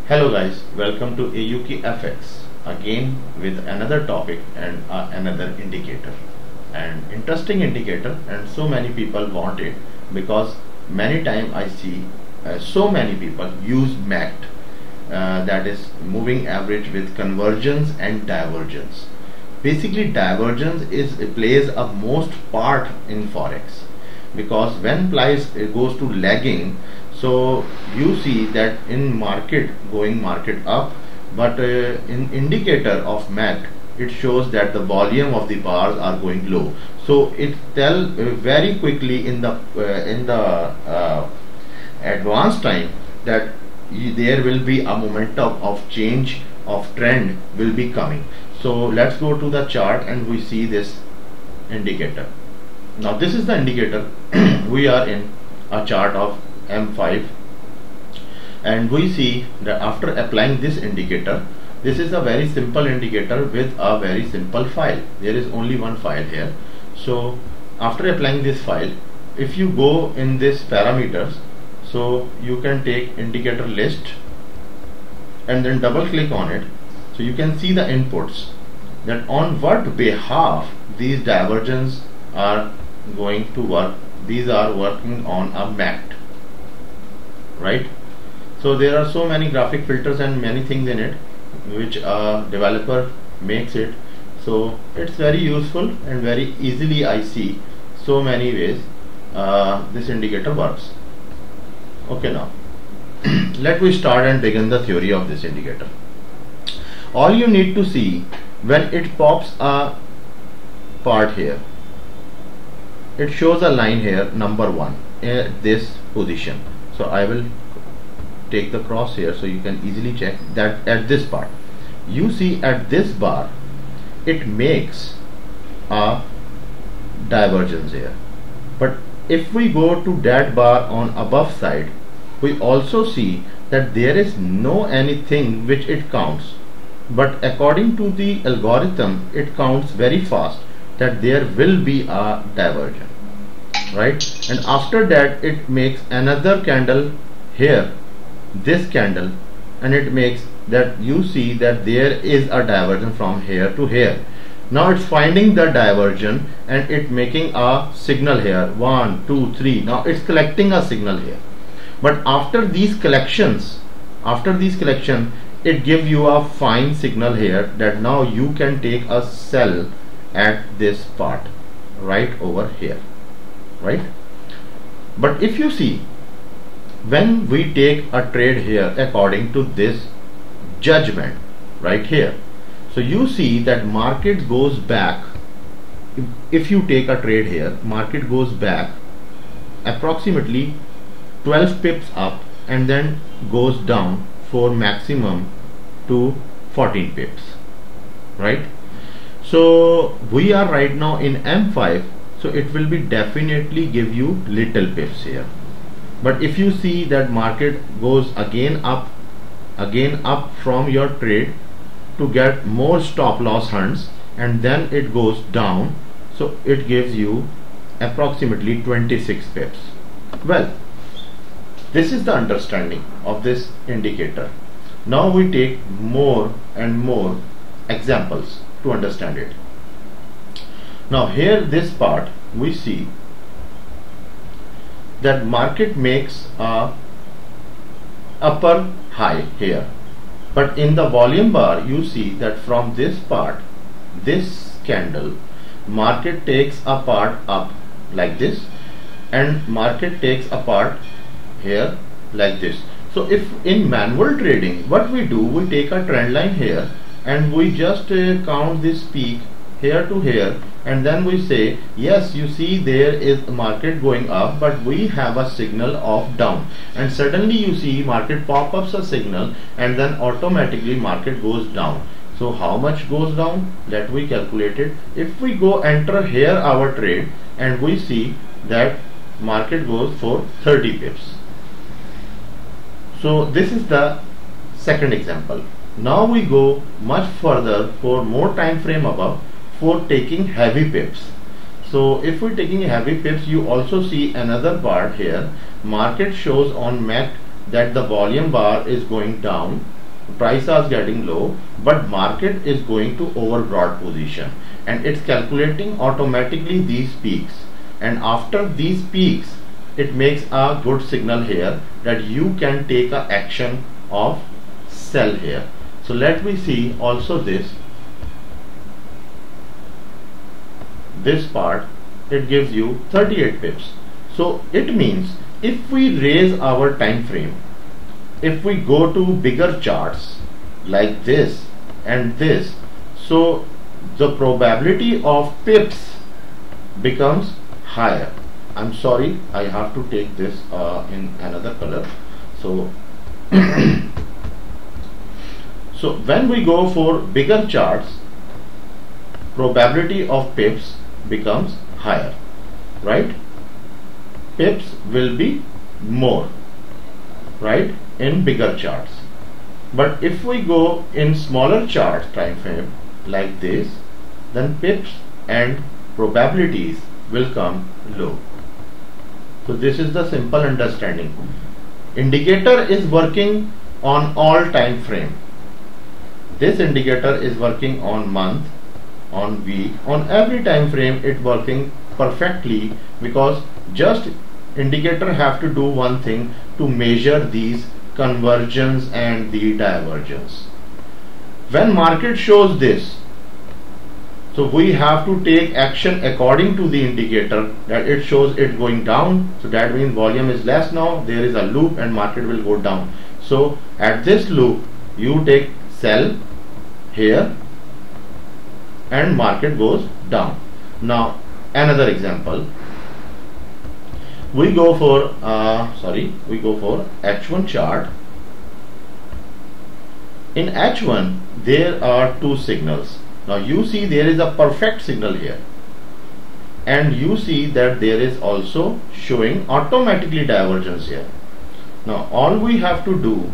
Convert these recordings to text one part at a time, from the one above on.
Hello guys, welcome to Aukfx again with another topic and another indicator, an interesting indicator, and so many people want it because many times I see so many people use MACD, that is moving average with convergence and divergence. Basically divergence plays a most part in forex because when price goes to lagging, so you see that in market going market up, but in indicator of MACD it shows that the volume of the bars are going low. So it tell very quickly in the advanced time that there will be a momentum of change of trend will be coming. So let's go to the chart and we see this indicator. Now this is the indicator. We are in a chart of M5 and we see that after applying this indicator, this is a very simple indicator with a very simple file. There is only one file here. So after applying this file, if you go in this parameters, so you can take indicator list and then double click on it, so you can see the inputs that on what behalf these divergence are going to work. These are working on a MACD, right? So there are so many graphic filters and many things in it which a developer makes it, so it's very useful and very easily I see so many ways this indicator works. Okay, now let me start and begin the theory of this indicator. All you need to see when it pops a part here, it shows a line here, number 1 at this position. So I will take the cross here so you can easily check that at this part you see at this bar it makes a divergence here, but if we go to that bar on above side, we also see that there is no anything which it counts, but according to the algorithm it counts very fast that there will be a divergence, right? And after that it makes another candle here, this candle, and it makes that you see that there is a divergence from here to here. Now it's finding the divergence and it making a signal here, 1 2 3. Now it's collecting a signal here, but after these collections it give you a fine signal here that now you can take a sell at this part right over here, right? But if you see when we take a trade here according to this judgment right here, so you see that market goes back. If you take a trade here, market goes back approximately 12 pips up and then goes down for maximum to 14 pips, right? So we are right now in M5, so it will be definitely give you little pips here. But if you see that market goes again up from your trade to get more stop loss hunts, and then it goes down, so it gives you approximately 26 pips. Well, this is the understanding of this indicator. Now we take more and more examples to understand it. Now here this part we see that market makes a upper high here, but in the volume bar you see that from this part, this candle, market takes a part up like this and market takes a part here like this. So if in manual trading what we do, we take a trend line here and we just count this peak here to here, and then we say yes, you see there is market going up, but we have a signal of down, and suddenly you see market pop ups a signal and then automatically market goes down. So how much goes down? Let we calculate it. If we go enter here our trade and we see that market goes for 30 pips. So this is the second example. Now we go much further for more time frame above for taking heavy pips. So if we're taking heavy pips, you also see another part here. Market shows on MACD that the volume bar is going down price is getting low, but market is going to overbought position, and it's calculating automatically these peaks, and after these peaks it makes a good signal here that you can take a action of sell here. So let me see also this part, it gives you 38 pips. So it means if we raise our time frame, if we go to bigger charts like this and this, so the probability of pips becomes higher. I'm sorry, I have to take this in another color. So so when we go for bigger charts, probability of pips becomes higher, right? Pips will be more, right, in bigger charts. But if we go in smaller chart time frame like this, then pips and probabilities will come low. So this is the simple understanding. Indicator is working on all time frame. This indicator is working on month, on week, on every time frame. It working perfectly, because just indicator have to do one thing, to measure these convergence and the divergence. When market shows this, so we have to take action according to the indicator, that it shows it going down, so that means volume is less now, there is a loop and market will go down. So at this loop you take sell here and market goes down. Now another example, we go for H1 chart. In H1 there are two signals. Now you see there is a perfect signal here, and you see that there is also showing automatically divergence here. Now all we have to do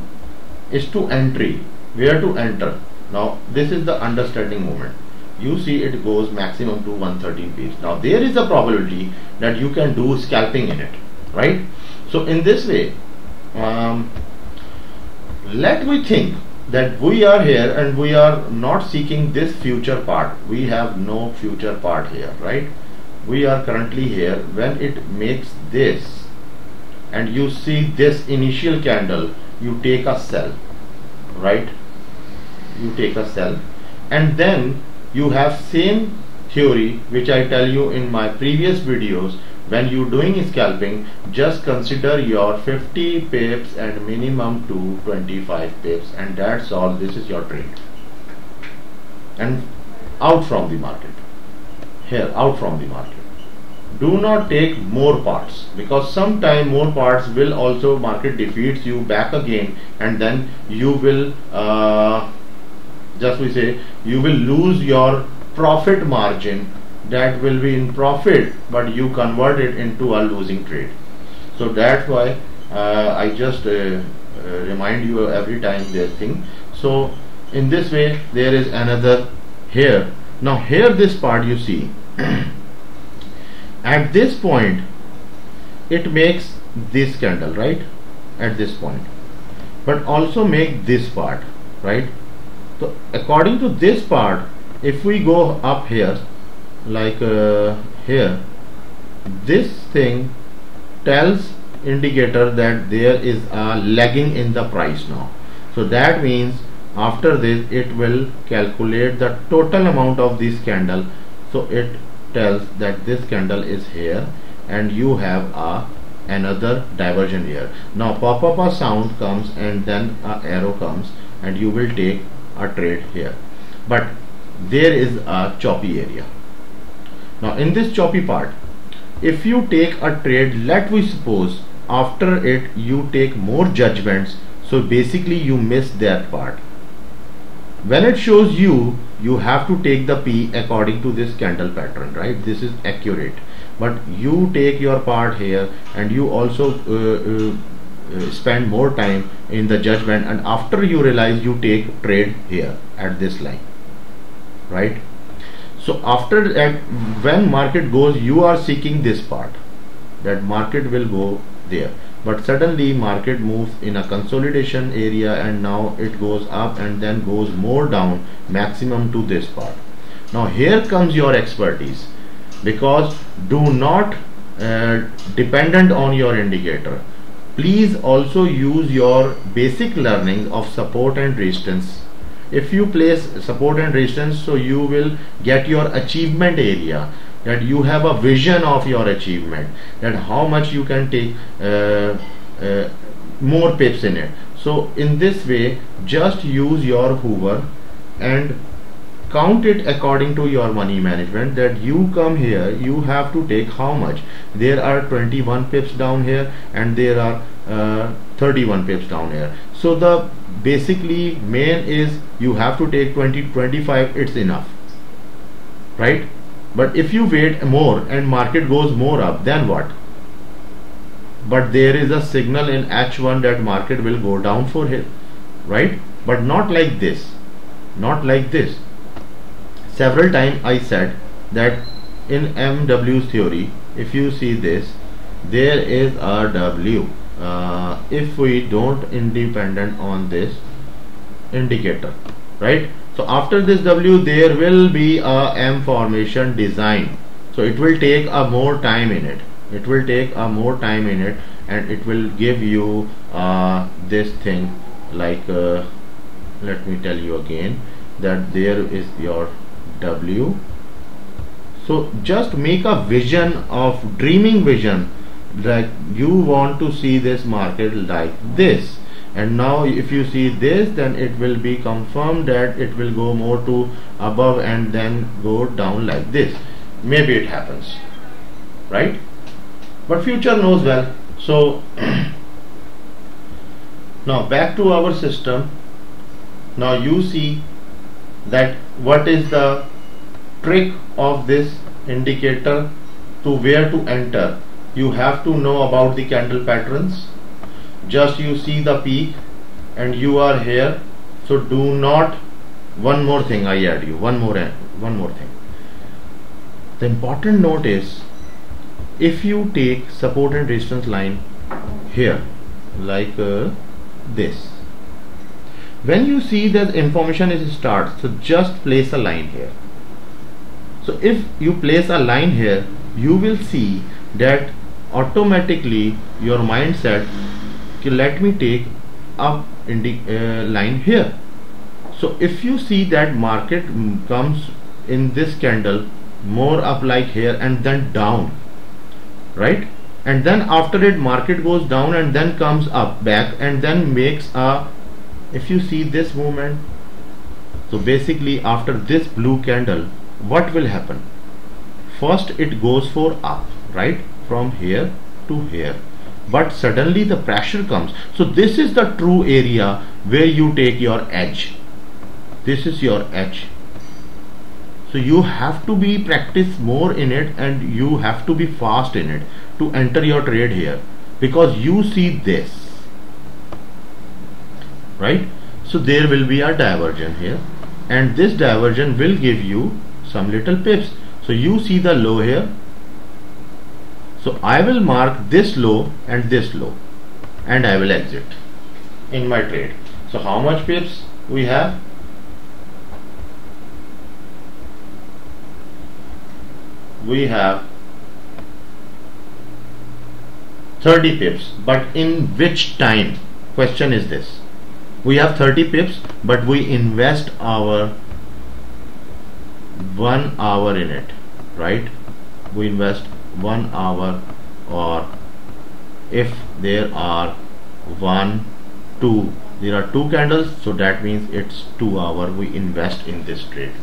is to entry, where to enter. Now this is the understanding moment. You see it goes maximum to 113 pips. Now there is a probability that you can do scalping in it, right? So in this way, let me think that we are here and we are not seeking this future part. We have no future part here, right? We are currently here. When it makes this and you see this initial candle, you take a sell, right? You take a sell, and then you have same theory which I tell you in my previous videos. When you doing scalping, just consider your 50 pips and minimum to 25 pips, and that's all. This is your trade, and out from the market. Here, out from the market. Do not take more parts, because sometime more parts will also market defeats you back again, and then you will you will lose your profit margin. That will be in profit, but you convert it into a losing trade. So that's why I just remind you every time this thing. So in this way there is another here. Now here this part you see at this point it makes this candle, right, at this point, but also make this part, right? So according to this part, if we go up here like here, this thing tells indicator that there is a lagging in the price now. So that means after this it will calculate the total amount of this candle. So it tells that this candle is here and you have another diversion here. Now pop up a sound comes and then a arrow comes and you will take a trade here, but there is a choppy area. Now in this choppy part, if you take a trade, let we suppose after it you take more judgments, so basically you miss that part. When it shows you have to take the P according to this candle pattern, right? This is accurate, but you take your part here and you also spend more time in the judgment, and after you realize you take trade here at this line, right? So after that, when market goes, you are seeking this part, that market will go there. but suddenly market moves in a consolidation area and now it goes up and then goes more down, maximum to this part. Now here comes your expertise, because do not dependent on your indicator. Please also use your basic learning of support and resistance. If you place support and resistance, so you will get your achievement area, that you have a vision of your achievement, that how much you can take more pips in it. So in this way, just use your Hoover and count it according to your money management, that you come here, you have to take how much. There are 21 pips down here and there are 31 pips down here. So the basically main is you have to take 20-25, it's enough, right? But if you wait more and market goes more up, then what? But there is a signal in H1 that market will go down for here, right? But not like this, not like this. Several times I said that in MW's theory, if you see this, there is a W. If we don't independent on this indicator, right? So after this W, there will be a M formation design. So it will take a more time in it. It will take a more time in it, and it will give you this thing like let me tell you again, that there is your W. So just make a vision of dreaming vision, like you want to see this market like this, and now if you see this, then it will be confirmed that it will go more to above and then go down like this. Maybe it happens, right? But future knows well. So now back to our system. Now you see that what is the trick of this indicator, to where to enter. You have to know about the candle patterns. Just you see the peak and you are here, so do not. One more thing I add you, one more thing. The important note is, if you take support and resistance line here like this, when you see that information is start, so just place a line here. So if you place a line here, you will see that automatically your mindset, let me take a line here. So if you see that market comes in this candle more up like here and then down, right? And then after it market goes down and then comes up back and then makes a, if you see this movement, so basically after this blue candle, what will happen? First it goes for up, right, from here to here, but suddenly the pressure comes. So this is the true area where you take your edge. This is your edge. So you have to be practice more in it, and you have to be fast in it to enter your trade here, because you see this, right? So there will be a divergence here, and this divergence will give you some little pips. So you see the low here, so I will mark this low and this low, and I will exit in my trade. So how much pips we have? We have 30 pips, but in which time? Question is this. We have 30 pips, but we invest our 1 hour in it, right? We invest 1 hour, or if there are 1, 2, there are 2 candles, so that means it's 2 hours we invest in this trade.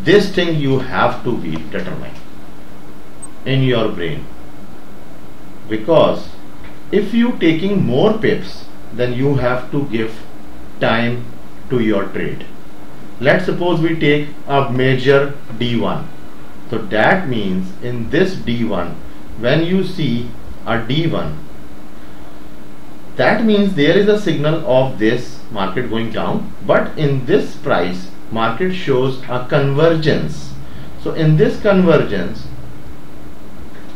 This thing you have to be determined in your brain, because if you taking more pips, then you have to give time to your trade. Let's suppose we take a major D1, so that means in this D1, when you see a D1, that means there is a signal of this market going down, but in this price market shows a convergence. So in this convergence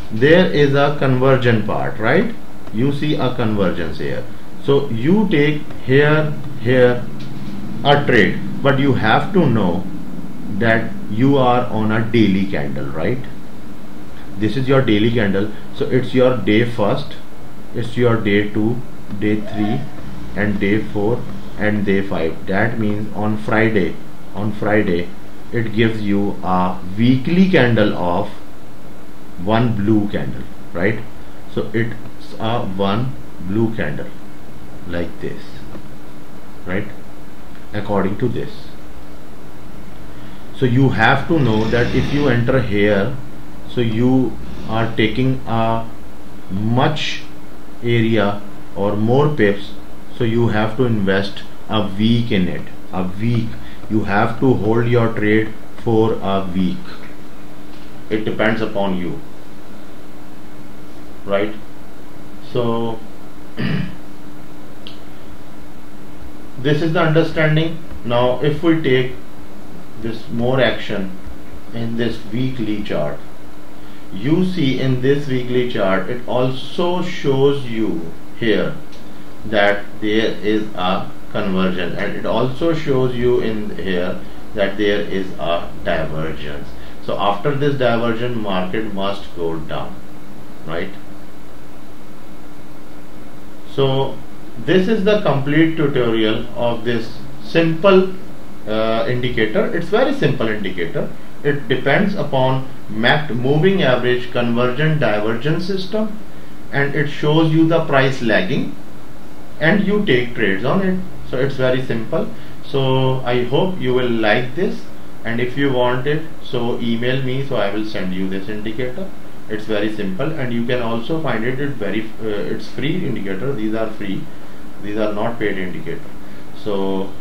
there is a convergent part, right? you see a convergence here. So you take here a trade, but you have to know that you are on a daily candle, right? This is your daily candle. So it's your day first, it's your day 2, day 3 and day 4 and day 5. That means on Friday it gives you a weekly candle of one blue candle, right? So it's a one blue candle like this, right? According to this. So you have to know that if you enter here, so you are taking a much area or more pips, so you have to invest a week in it. A week. You have to hold your trade for a week. It depends upon you, right? So this is the understanding. Now if we take this more action in this weekly chart, you see in this weekly chart it also shows you here that there is a convergence, and it also shows you in here that there is a divergence. So after this divergence, market must go down, right? So this is the complete tutorial of this simple indicator. It's very simple indicator. It depends upon mapped moving average convergent divergence system, and it shows you the price lagging and you take trades on it. So it's very simple. So I hope you will like this, and if you want it, so email me, so I will send you this indicator. It's very simple, and you can also find it it's free indicator. These are free, these are not paid indicator. So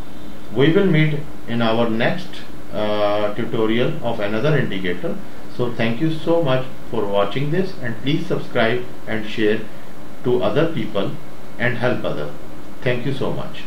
we will meet in our next tutorial of another indicator. So thank you so much for watching this, and please subscribe and share to other people and help others. Thank you so much.